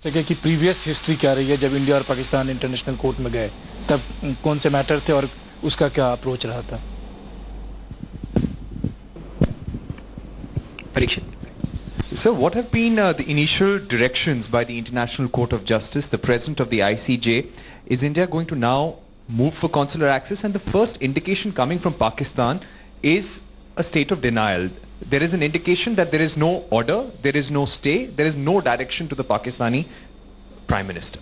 सके कि previous history क्या रही है जब इंडिया और पाकिस्तान इंटरनेशनल कोर्ट में गए तब कौन से मैटर थे और उसका क्या अप्रोच रहा था? Parikshit. Sir, what have been the initial directions by the International Court of Justice, the president of the ICJ? Is India going to now move for consular access? And the first indication coming from Pakistan is a state of denial. There is an indication that there is no order, there is no stay, there is no direction to the Pakistani Prime Minister.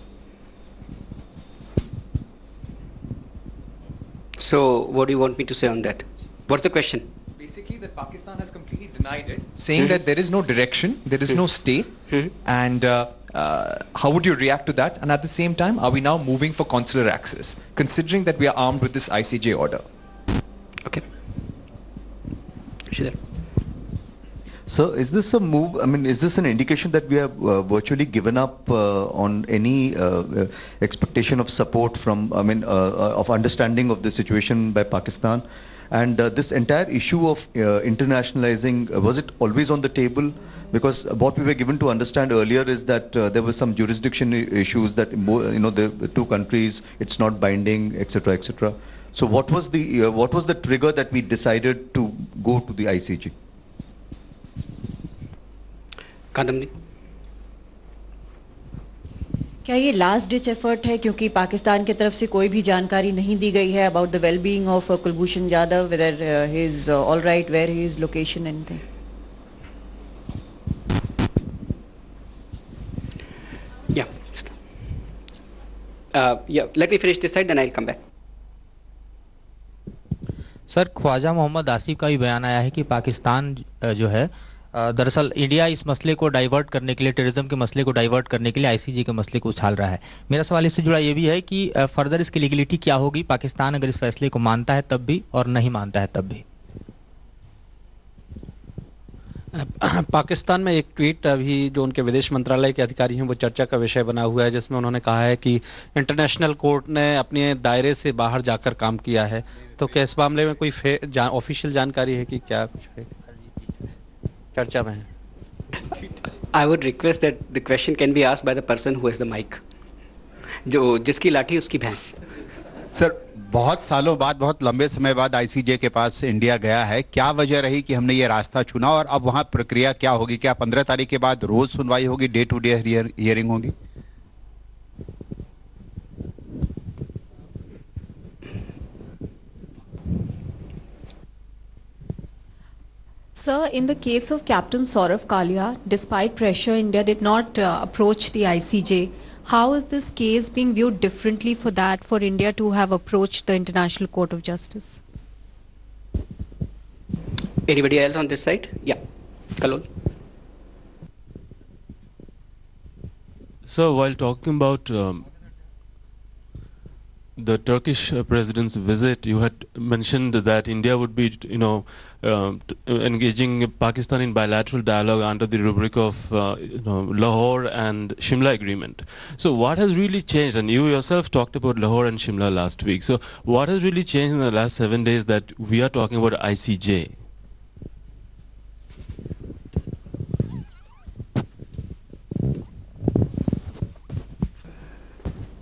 So, what do you want me to say on that? What's the question? Basically, that Pakistan has completely denied it, saying that there is no direction, there is no stay, and how would you react to that? And at the same time, are we now moving for consular access, considering that we are armed with this ICJ order? Okay. Shidhar. So, is this a move? I mean, is this an indication that we have virtually given up on any expectation of support from, of understanding of the situation by Pakistan? And this entire issue of internationalizing, was it always on the table? Because what we were given to understand earlier is that there were some jurisdiction issues that, the two countries, it's not binding, etc., etc. So what was the trigger that we decided to go to the ICJ? Kadambari. क्या ये last ditch effort है क्योंकि पाकिस्तान की तरफ से कोई भी जानकारी नहीं दी गई है about the well being of Kulbhushan Jadhav, whether he is all right, where he is, location, anything? Let me finish this side, then I'll come back. Sir, Khawaja Mohammad Asif का भी बयान आया है कि पाकिस्तान जो है दरअसल इंडिया इस मसले को डाइवर्ट करने के लिए, टेररिज्म के मसले को डाइवर्ट करने के लिए आईसीजे के मसले को उछाल रहा है. मेरा सवाल इससे जुड़ा ये भी है कि फर्दर इसकी लीगलिटी क्या होगी, पाकिस्तान अगर इस फैसले को मानता है तब भी और नहीं मानता है तब भी? पाकिस्तान में एक ट्वीट अभी जो उनके विदेश मंत्रालय के अधिकारी हैं वो चर्चा का विषय बना हुआ है, जिसमें उन्होंने कहा है कि इंटरनेशनल कोर्ट ने अपने दायरे से बाहर जाकर काम किया है. तो क्या इस मामले में कोई ऑफिशियल जानकारी है कि क्या कुछ है? चर्चा में है. I would request that the question can be asked by the person who has the mic. जो जिसकी लाठी उसकी भैंस. सर, बहुत सालों बाद, बहुत लंबे समय बाद आईसीजे के पास इंडिया गया है. क्या वजह रही कि हमने ये रास्ता चुना और अब वहाँ प्रक्रिया क्या होगी? क्या 15 तारीख के बाद रोज सुनवाई होगी, डे टू डे हियरिंग होगी? Sir, in the case of Captain Saurav Kalia, despite pressure, India did not approach the ICJ. How is this case being viewed differently for that, for India to have approached the International Court of Justice? Anybody else on this side? Yeah, Kalol. So, while talking about the Turkish president's visit, you had mentioned that India would be, engaging Pakistan in bilateral dialogue under the rubric of, Lahore and Shimla agreement. So, what has really changed? And you yourself talked about Lahore and Shimla last week. So, what has really changed in the last 7 days that we are talking about ICJ?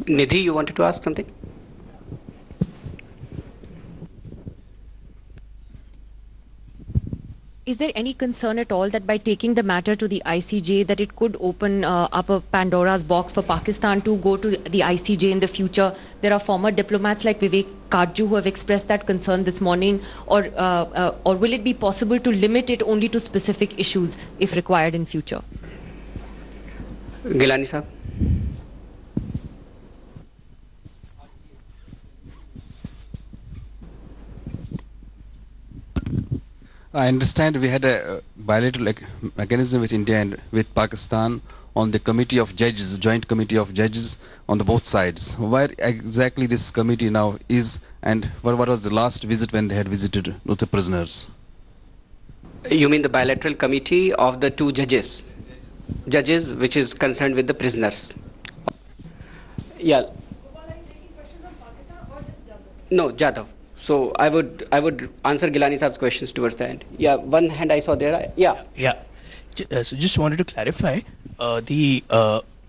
Nidhi, you wanted to ask something? Is there any concern at all that by taking the matter to the ICJ that it could open up a Pandora's box for Pakistan to go to the ICJ in the future? There are former diplomats like Vivek Kajju who have expressed that concern this morning, or will it be possible to limit it only to specific issues if required in future? Gilani sahab. I understand we had a bilateral mechanism with India and with Pakistan on the committee of judges, joint committee of judges on the both sides. Where exactly this committee now is, and what was the last visit when they had visited the prisoners? You mean the bilateral committee of the two judges which is concerned with the prisoners? Yeah. No, Jadhav. So I would answer Gilani Saab's questions towards the end. Yeah, one hand I saw there. Yeah. Yeah. So just wanted to clarify, the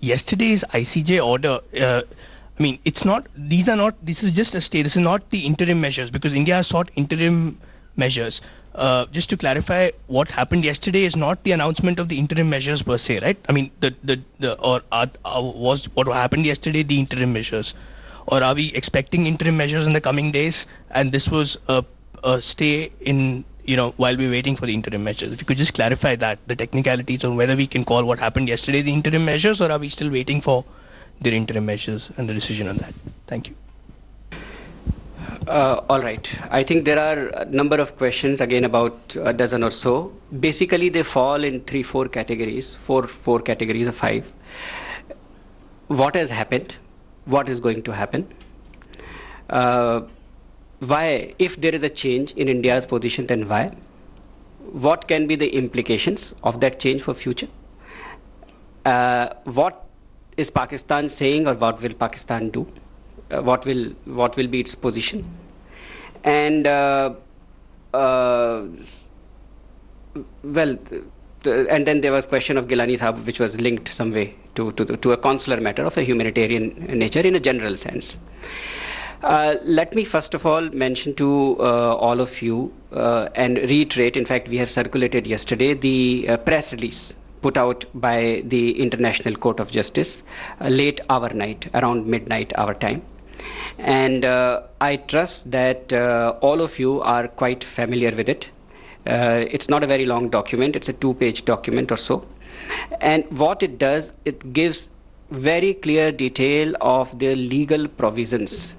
yesterday's ICJ order, I mean, it's not, these are not, this is just a stay, this is not the interim measures, because India has sought interim measures. Just to clarify, what happened yesterday is not the announcement of the interim measures per se, right? I mean, was what happened yesterday the interim measures? Or are we expecting interim measures in the coming days, and this was a stay in, you know, while we're waiting for the interim measures? If you could just clarify that, the technicalities on whether we can call what happened yesterday the interim measures, or are we still waiting for the interim measures and the decision on that? Thank you. All right. I think there are a number of questions, again about a dozen or so. Basically, they fall in four categories, four categories of 5. What has happened? What is going to happen? Why, if there is a change in India's position, then why? What can be the implications of that change for future? What is Pakistan saying, or what will Pakistan do? What will be its position? And and then there was question of Gilani Sahab, which was linked some way to a consular matter of a humanitarian nature in a general sense. Let me first of all mention to all of you and reiterate, in fact we have circulated yesterday the press release put out by the International Court of Justice late our night, around midnight our time. And I trust that all of you are quite familiar with it. It's not a very long document, it's a 2-page document or so. And what it does, it gives very clear detail of the legal provisions,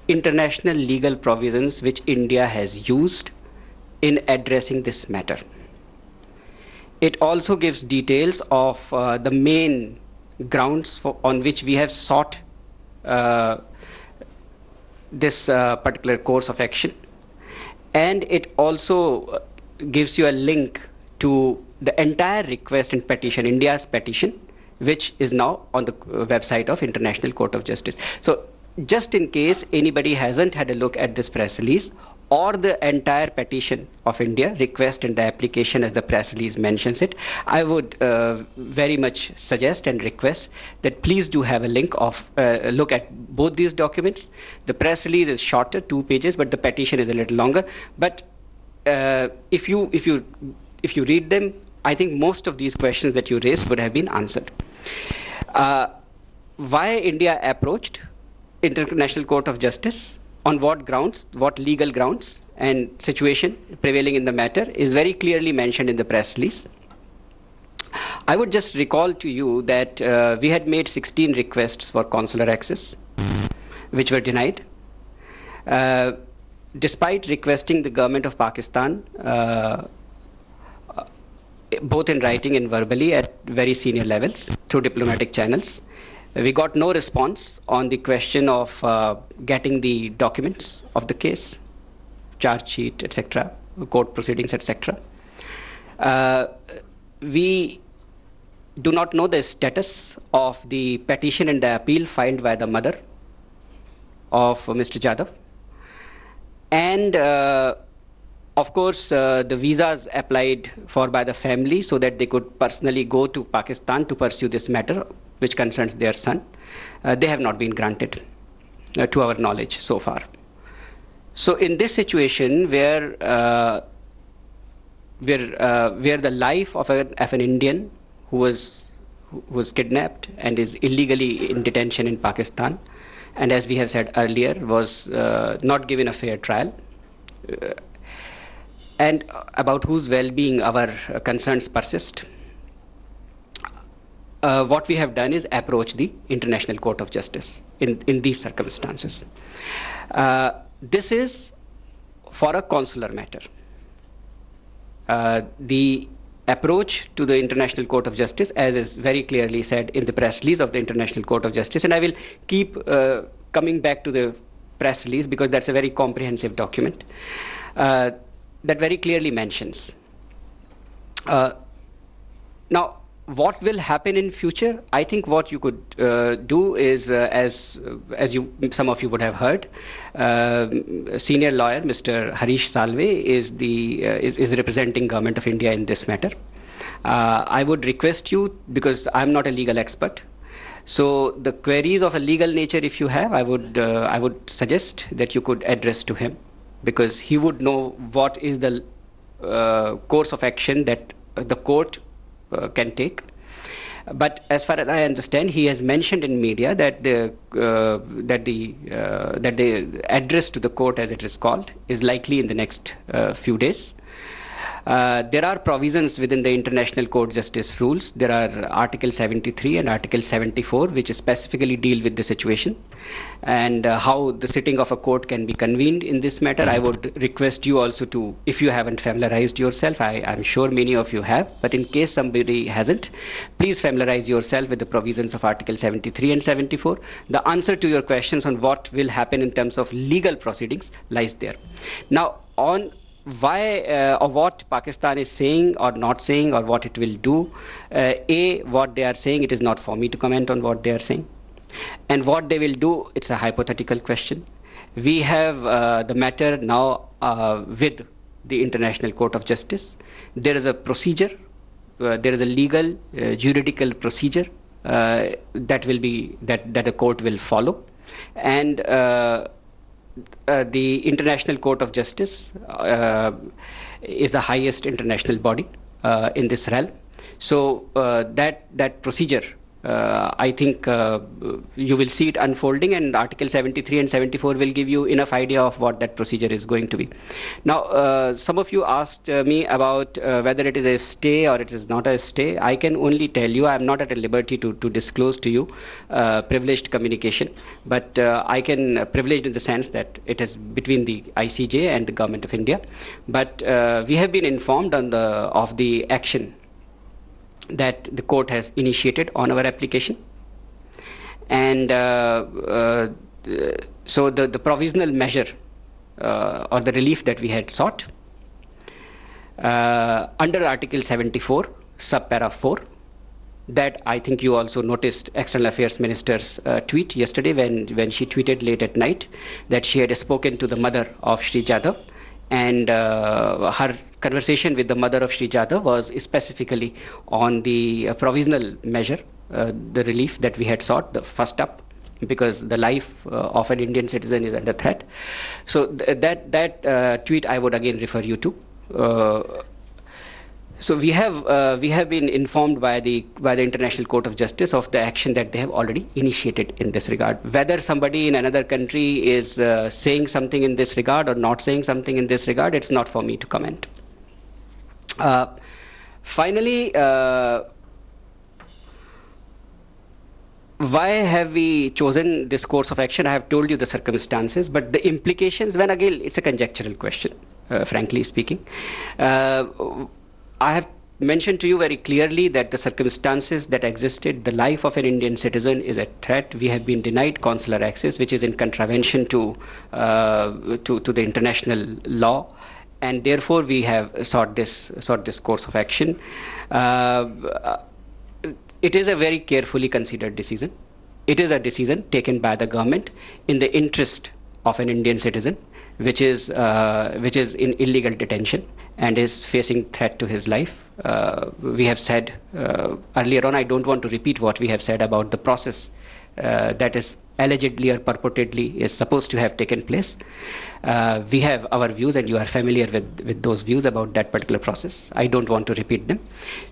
international legal provisions which India has used in addressing this matter. It also gives details of the main grounds on which we have sought this particular course of action. And it also gives you a link to the entire request and petition, India's petition, which is now on the website of International Court of Justice. So just in case anybody hasn't had a look at this press release, or the entire petition of India, request and the application as the press release mentions it, I would very much suggest and request that please do have a look at both these documents. The press release is shorter, 2 pages, but the petition is a little longer. But if you read them, I think most of these questions that you raised would have been answered. Why India approached International Court of Justice, on what grounds, what legal grounds and situation prevailing in the matter is very clearly mentioned in the press release. I would just recall to you that we had made 16 requests for consular access, which were denied. Despite requesting the government of Pakistan, both in writing and verbally at very senior levels through diplomatic channels, we got no response on the question of getting the documents of the case, charge sheet, etc., court proceedings, etc. We do not know the status of the petition and the appeal filed by the mother of Mr. Jadhav. And of course, the visas applied for by the family so that they could personally go to Pakistan to pursue this matter, which concerns their son, they have not been granted to our knowledge so far. So in this situation where the life of an Indian who was kidnapped and is illegally in detention in Pakistan, and as we have said earlier, was not given a fair trial, and about whose well-being our concerns persist, what we have done is approach the International Court of Justice in these circumstances. This is for a consular matter. The approach to the International Court of Justice, as is very clearly said in the press release of the International Court of Justice, and I will keep coming back to the press release because that's a very comprehensive document that very clearly mentions. Now, what will happen in future? I think what you could do is, as some of you would have heard, senior lawyer Mr. Harish Salve is representing Government of India in this matter. I would request you, because I'm not a legal expert, So the queries of a legal nature, if you have, I would suggest that you could address to him, because he would know what is the course of action that the court can take. But as far as I understand, he has mentioned in media that the address to the court, as it is called, is likely in the next few days. There are provisions within the International Court Justice rules. There are Article 73 and Article 74, which specifically deal with the situation and how the sitting of a court can be convened in this matter. I would request you also to, if you haven't familiarized yourself, I'm sure many of you have, but in case somebody hasn't, please familiarize yourself with the provisions of Article 73 and 74. The answer to your questions on what will happen in terms of legal proceedings lies there. Now, on why or what Pakistan is saying or not saying or what it will do, what they are saying, it is not for me to comment on what they are saying. And what they will do, it's a hypothetical question. We have the matter now with the International Court of Justice. There is a procedure, there is a legal, juridical procedure that the court will follow. And the International Court of Justice is the highest international body in this realm. So that procedure, I think you will see it unfolding, and Article 73 and 74 will give you enough idea of what that procedure is going to be. Now, some of you asked me about whether it is a stay or it is not a stay. I can only tell you, I am not at a liberty to disclose to you privileged communication, but I can, privileged in the sense that it is between the ICJ and the Government of India. But we have been informed of the action that the court has initiated on our application. And so the provisional measure or the relief that we had sought under Article 74, subpara 4, that I think you also noticed External Affairs Minister's tweet yesterday when she tweeted late at night that she had spoken to the mother of Shri Jadhav, and her conversation with the mother of Shri Jadhav was specifically on the provisional measure, the relief that we had sought, the first up, because the life of an Indian citizen is under threat. So that tweet I would again refer you to. So we have been informed by the International Court of Justice of the action that they have already initiated in this regard. Whether somebody in another country is saying something in this regard or not saying something in this regard, it's not for me to comment. Finally, why have we chosen this course of action? I have told you the circumstances, but the implications, when again, it's a conjectural question, frankly speaking. I have mentioned to you very clearly that the circumstances that existed, the life of an Indian citizen is a threat. We have been denied consular access, which is in contravention to the international law, and therefore we have sought this course of action. It is a very carefully considered decision. It is a decision taken by the government in the interest of an Indian citizen, which is in illegal detention and is facing threat to his life. We have said earlier on, I don't want to repeat what we have said about the process that is allegedly or purportedly is supposed to have taken place. We have our views, and you are familiar with those views about that particular process. I don't want to repeat them.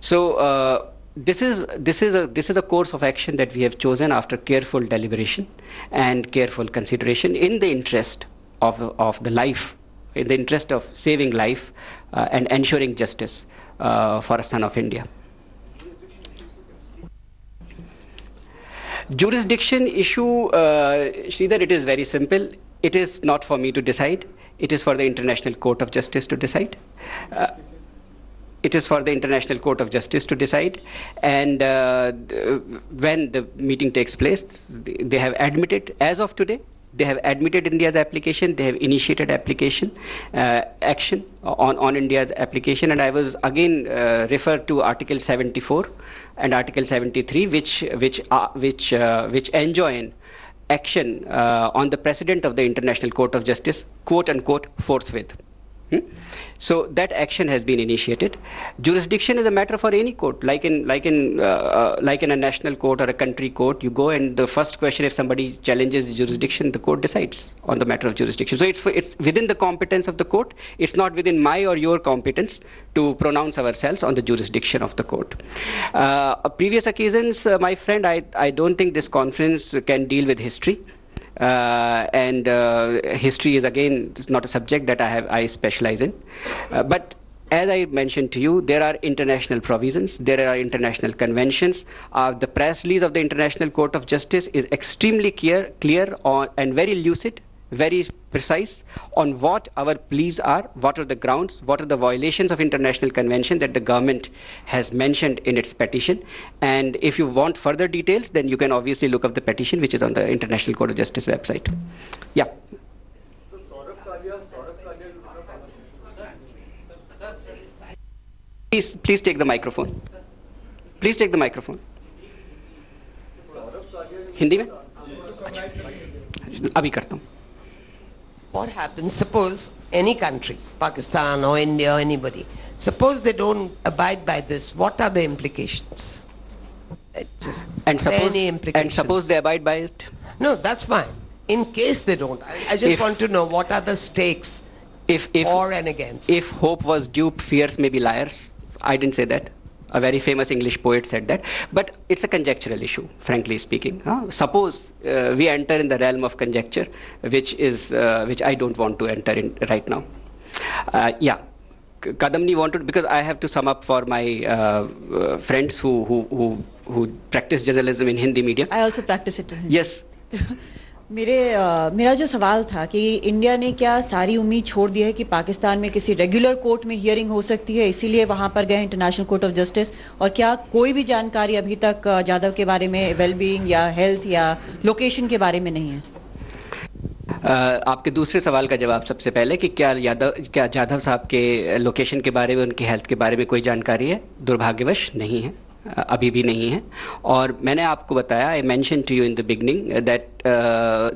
So this is a course of action that we have chosen after careful deliberation and careful consideration in the interest of the life, in the interest of saving life and ensuring justice for a son of India. Jurisdiction issue, Sridhar, it is very simple. It is not for me to decide. It is for the International Court of Justice to decide. It is for the International Court of Justice to decide. And when the meeting takes place, they have admitted, as of today, they have admitted India's application. They have initiated action on India's application. And I was again referred to Article 74 and Article 73, which enjoin action on the President of the International Court of Justice, quote unquote, forthwith. So that action has been initiated. Jurisdiction is a matter for any court, like in a national court or a country court. You go and the first question, if somebody challenges the jurisdiction, the court decides on the matter of jurisdiction. So it's within the competence of the court. It's not within my or your competence to pronounce ourselves on the jurisdiction of the court. Previous occasions, my friend, I don't think this conference can deal with history. History is again not a subject that I specialize in. But as I mentioned to you, there are international provisions, there are international conventions. The press release of the International Court of Justice is extremely clear on, and very lucid, very precise on what our pleas are, what are the grounds, what are the violations of international convention that the government has mentioned in its petition. And if you want further details, then you can obviously look up the petition, which is on the International Court of Justice website. Yeah. Please take the microphone. Please take the microphone. Hindi में? अभी करता हूँ. What happens, suppose any country, Pakistan or India or anybody, suppose they don't abide by this, what are the implications? And suppose they abide by it? No, that's fine. In case they don't, I just want to know what are the stakes for and against. If hope was duped, fears may be liars. I didn't say that. A very famous English poet said that. But it's a conjectural issue, frankly speaking. Suppose we enter in the realm of conjecture, which I don't want to enter in right now. Yeah. Kadamni wanted, because I have to sum up for my friends who practice journalism in Hindi media. I also practice it in Hindi. Yes. मेरा जो सवाल था कि India ने क्या सारी उम्मीद छोड़ दी है कि पाकिस्तान में किसी रेगुलर कोर्ट में हियरिंग हो सकती है, इसीलिए वहां पर गए इंटरनेशनल कोर्ट ऑफ जस्टिस, और क्या कोई भी जानकारी अभी तक जाधव के बारे में, वेलबीइंग या हेल्थ या लोकेशन के बारे में नहीं है? आपके दूसरे सवाल का जवाब सबसे पहले कि क्या जाधव साहब के लोकेशन के बारे में, उनकी हेल्थ के बारे में कोई जानकारी है? दुर्भाग्यवश नहीं है, अभी भी नहीं है. और मैंने आपको बताया, I mentioned to you in the beginning that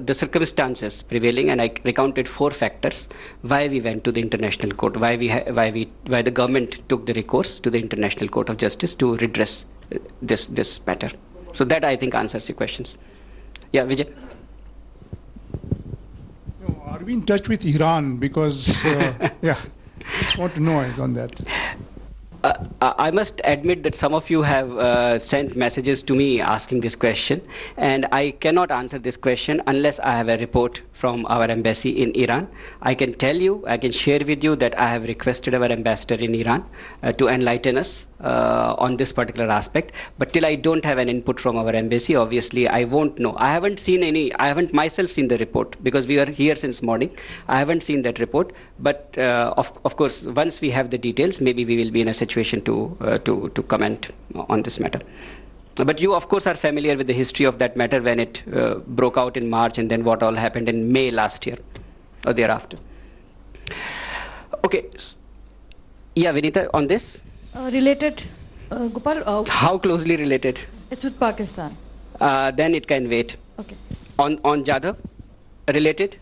the circumstances prevailing, and I recounted 4 factors why we went to the international court, why the government took the recourse to the International Court of Justice to redress this matter. So that, I think, answers your questions. Yeah, Vijay. Are we in touch with Iran? Because yeah, I just want to know on that. I must admit that some of you have sent messages to me asking this question, and I cannot answer this question unless I have a report from our embassy in Iran. I can tell you, I can share with you that I have requested our ambassador in Iran to enlighten us on this particular aspect, but till I don't have an input from our embassy, obviously I won't know. I haven't myself seen the report, because we are here since morning. I haven't seen that report, but of course, once we have the details, maybe we will be in a situation to comment on this matter. But you, of course, are familiar with the history of that matter when it broke out in March, and then what all happened in May last year or thereafter. Okay. Yeah, Vinita, on this? Related, Gopal. How closely related? It's with Pakistan. Then it can wait. Okay. On Jadhav, related?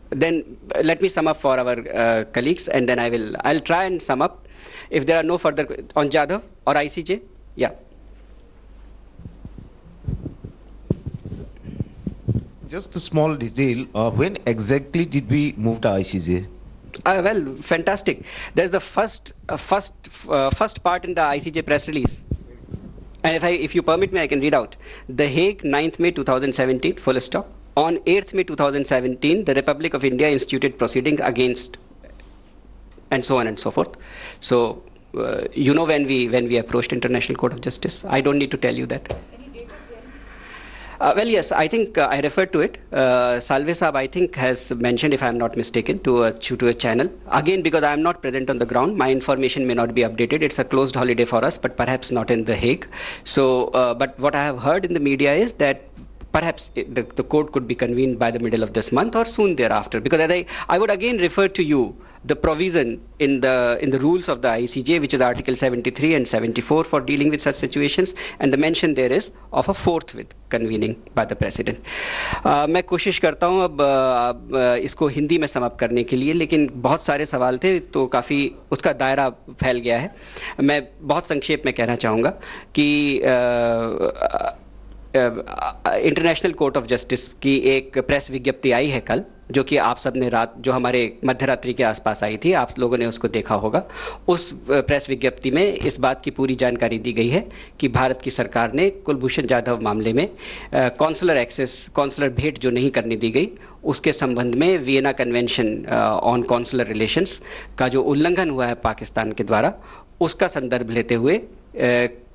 Then let me sum up for our colleagues, and then I'll try and sum up. If there are no further on Jadhav or ICJ, yeah. Just a small detail. When exactly did we move to ICJ? Well, fantastic. There's the first part in the ICJ press release. And if you permit me, I can read out. The Hague, 9th May 2017, full stop. On 8th May 2017, the Republic of India instituted proceeding against, and so on and so forth. So, you know when we approached International Court of Justice. I don't need to tell you that. Well, yes, I think I referred to it. Salve Saab, I think, has mentioned, if I am not mistaken, to a channel. Again, because I am not present on the ground, my information may not be updated. It's a closed holiday for us, but perhaps not in The Hague. So, but what I have heard in the media is that perhaps the court could be convened by the middle of this month or soon thereafter. Because I would again refer to you the provision in the rules of the ICJ, which is Article 73 and 74 for dealing with such situations, and the mention there is of a forthwith convening by the President. मैं कोशिश करता हूँ अब इसको हिंदी में sum up करने के लिए, लेकिन बहुत सारे सवाल थे तो काफ़ी उसका दायरा फैल गया है. मैं बहुत संक्षेप में कहना चाहूँगा कि इंटरनेशनल कोर्ट ऑफ जस्टिस की एक प्रेस विज्ञप्ति आई है कल, जो कि आप सब ने जो हमारे मध्यरात्रि के आसपास आई थी, आप लोगों ने उसको देखा होगा. उस प्रेस विज्ञप्ति में इस बात की पूरी जानकारी दी गई है कि भारत की सरकार ने कुलभूषण जाधव मामले में कॉन्सुलर एक्सेस, कॉन्सुलर भेंट जो नहीं करने दी गई, उसके संबंध में Vienna convention on consular relations का जो उल्लंघन हुआ है पाकिस्तान के द्वारा, उसका संदर्भ लेते हुए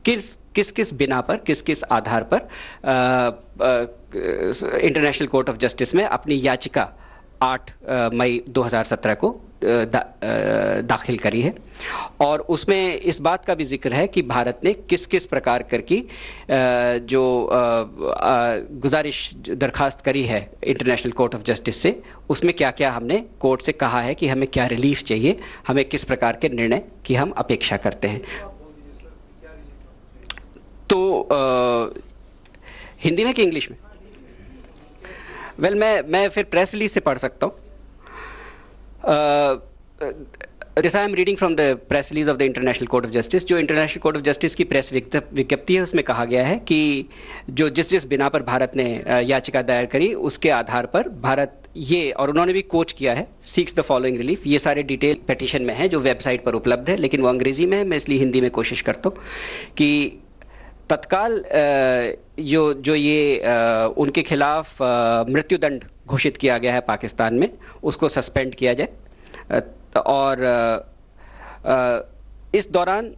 किस बिना पर, किस आधार पर इंटरनेशनल कोर्ट ऑफ जस्टिस में अपनी याचिका 8 मई 2017 को दाखिल करी है. और उसमें इस बात का भी जिक्र है कि भारत ने किस प्रकार करके जो गुजारिश दरखास्त करी है इंटरनेशनल कोर्ट ऑफ जस्टिस से, उसमें क्या क्या हमने कोर्ट से कहा है कि हमें क्या रिलीफ चाहिए, हमें किस प्रकार के निर्णय की हम अपेक्षा करते हैं. तो हिंदी में कि इंग्लिश में? वेल, मैं फिर प्रेस रिलीज से पढ़ सकता हूँ. This I am reading from the press release of the international court of justice. जो इंटरनेशनल कोर्ट ऑफ जस्टिस की प्रेस विज्ञप्ति है, उसमें कहा गया है कि जो जिस बिना पर भारत ने याचिका दायर करी, उसके आधार पर भारत ये, और उन्होंने भी कोच किया है, सीक्स द फॉलोइंग रिलीफ. ये सारे डिटेल पेटिशन में है जो वेबसाइट पर उपलब्ध है, लेकिन वो अंग्रेजी में है, मैं इसलिए हिंदी में कोशिश करता हूँ कि तत्काल जो ये उनके खिलाफ मृत्युदंड घोषित किया गया है पाकिस्तान में, उसको सस्पेंड किया जाए. और इस दौरान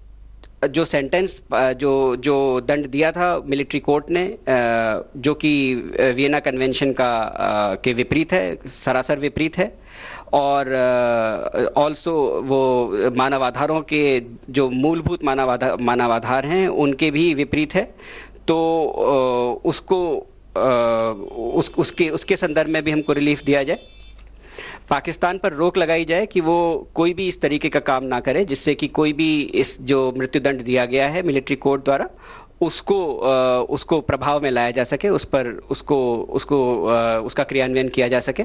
जो सेंटेंस, जो दंड दिया था मिलिट्री कोर्ट ने, जो कि वियना कन्वेंशन के विपरीत है, सरासर विपरीत है, और ऑल्सो वो मानवाधारों के जो मूलभूत मानवाधार हैं उनके भी विपरीत है. तो उसके संदर्भ में भी हमको रिलीफ दिया जाए. पाकिस्तान पर रोक लगाई जाए कि वो कोई भी इस तरीके का काम ना करे जिससे कि कोई भी इस जो मृत्युदंड दिया गया है मिलिट्री कोर्ट द्वारा, उसको प्रभाव में लाया जा सके, उसका क्रियान्वयन किया जा सके.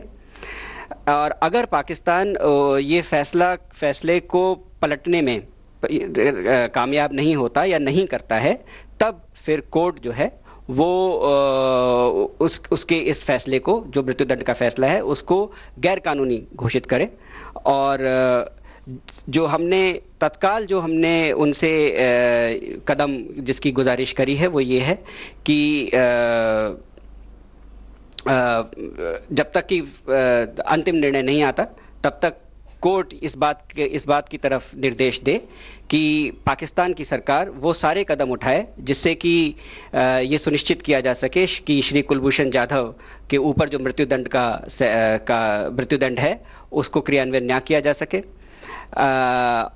और अगर पाकिस्तान ये फैसले को पलटने में कामयाब नहीं होता या नहीं करता है, तब फिर कोर्ट जो है वो उसके इस फैसले को, जो मृत्युदंड का फैसला है, उसको गैर कानूनी घोषित करे. और जो हमने उनसे कदम जिसकी गुजारिश करी है वो ये है कि जब तक कि अंतिम निर्णय नहीं आता, तब तक कोर्ट इस बात की तरफ निर्देश दे कि पाकिस्तान की सरकार वो सारे कदम उठाए जिससे कि ये सुनिश्चित किया जा सके कि श्री कुलभूषण जाधव के ऊपर जो मृत्युदंड मृत्युदंड है उसको क्रियान्वयन न किया जा सके.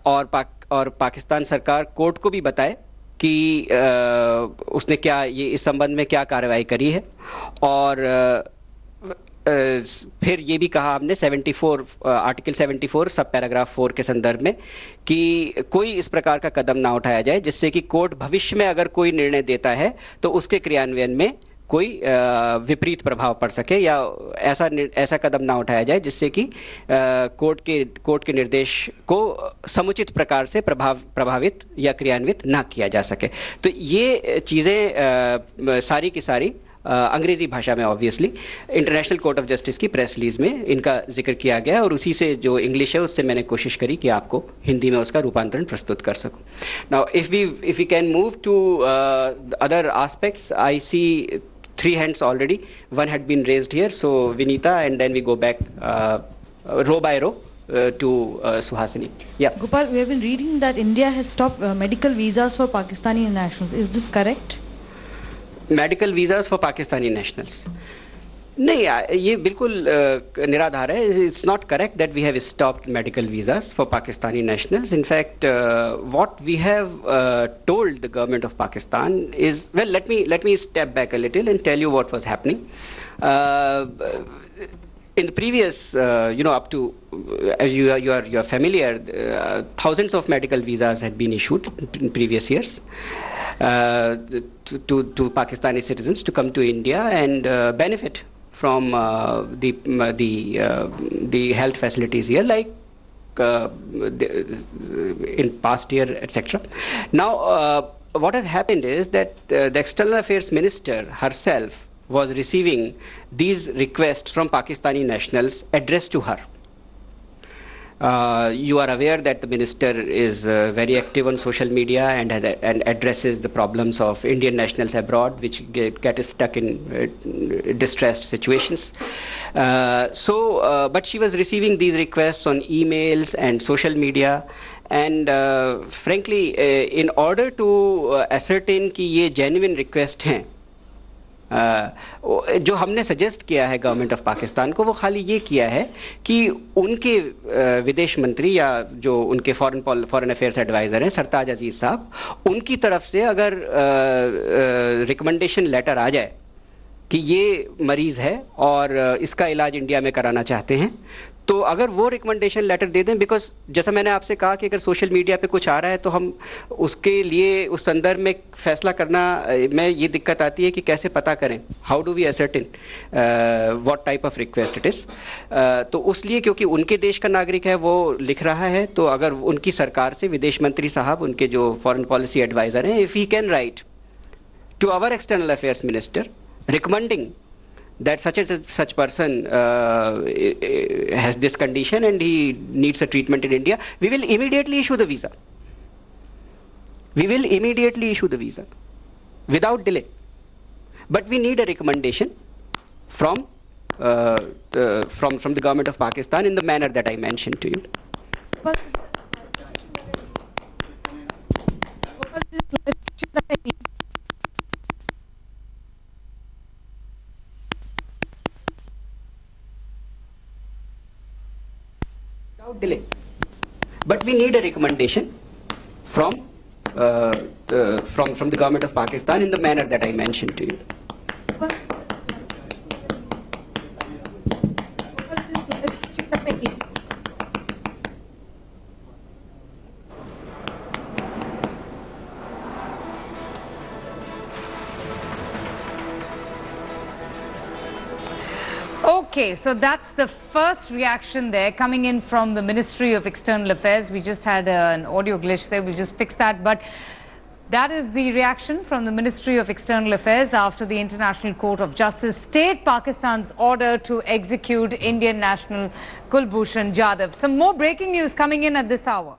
और पाकिस्तान सरकार कोर्ट को भी बताए कि उसने क्या इस संबंध में क्या कार्रवाई करी है. और फिर ये भी कहा हमने आर्टिकल 74 सब पैराग्राफ 4 के संदर्भ में कि कोई इस प्रकार का कदम ना उठाया जाए जिससे कि कोर्ट भविष्य में अगर कोई निर्णय देता है तो उसके क्रियान्वयन में कोई विपरीत प्रभाव पड़ सके, या ऐसा कदम ना उठाया जाए जिससे कि कोर्ट के निर्देश को समुचित प्रकार से प्रभावित या क्रियान्वित ना किया जा सके. तो ये चीज़ें सारी की सारी अंग्रेजी भाषा में obviously international court of justice की प्रेस रिलीज में इनका जिक्र किया गया, और उसी से जो इंग्लिश है उससे मैंने कोशिश करी कि आपको हिंदी में उसका रूपांतरण प्रस्तुत कर सकूं. Now if we can move to other aspects, I see 3 hands already. One had been raised here, so Vinita, and then we go back row by row to Suhasini. Yeah. Gopal, we have been reading that India has stopped medical visas for Pakistani nationals. Is this correct? Medical visas for Pakistani nationals? नहीं, ये बिल्कुल निराधार है. It's not correct that we have stopped medical visas for Pakistani nationals. In fact, what we have told the government of Pakistan is, well, let me step back a little and tell you what was happening. in the previous, up to, as you are familiar, thousands of medical visas had been issued in previous years to Pakistani citizens to come to India and benefit from the health facilities here, like in past year, etc. Now, what has happened is that the External Affairs Minister herself was receiving these requests from Pakistani nationals addressed to her. You are aware that the minister is very active on social media and addresses the problems of Indian nationals abroad, which get stuck in distressed situations. But she was receiving these requests on emails and social media. And frankly, in order to ascertain कि ये genuine request हैं, जो हमने suggest किया है government of Pakistan को, वो खाली ये किया है कि उनके विदेश मंत्री या जो उनके फॉरेन अफेयर्स एडवाइज़र हैं सरताज अजीज़ साहब, उनकी तरफ से अगर रिकमेंडेशन लेटर आ जाए कि ये मरीज़ है और इसका इलाज इंडिया में कराना चाहते हैं, तो अगर वो रिकमेंडेशन लेटर दे दें, बिकॉज जैसा मैंने आपसे कहा कि अगर सोशल मीडिया पे कुछ आ रहा है तो हम उसके लिए उस संदर्भ में फैसला करना में ये दिक्कत आती है कि कैसे पता करें, how do we ascertain what type of request it is. तो उसलिए क्योंकि उनके देश का नागरिक है वो लिख रहा है, तो अगर उनकी सरकार से विदेश मंत्री साहब, उनके जो फॉरेन पॉलिसी एडवाइज़र हैं, if he can write to our external affairs minister recommending that such person has this condition and he needs a treatment in India, we will immediately issue the visa. We will immediately issue the visa without delay. But we need a recommendation from the government of Pakistan in the manner that I mentioned to you. Delay, but we need a recommendation from the government of Pakistan in the manner that I mentioned to you. Okay, so that's the first reaction there coming in from the Ministry of External Affairs. We just had an audio glitch there. We'll just fix that. But that is the reaction from the Ministry of External Affairs after the International Court of Justice stayed Pakistan's order to execute Indian national Kulbhushan Jadhav. Some more breaking news coming in at this hour.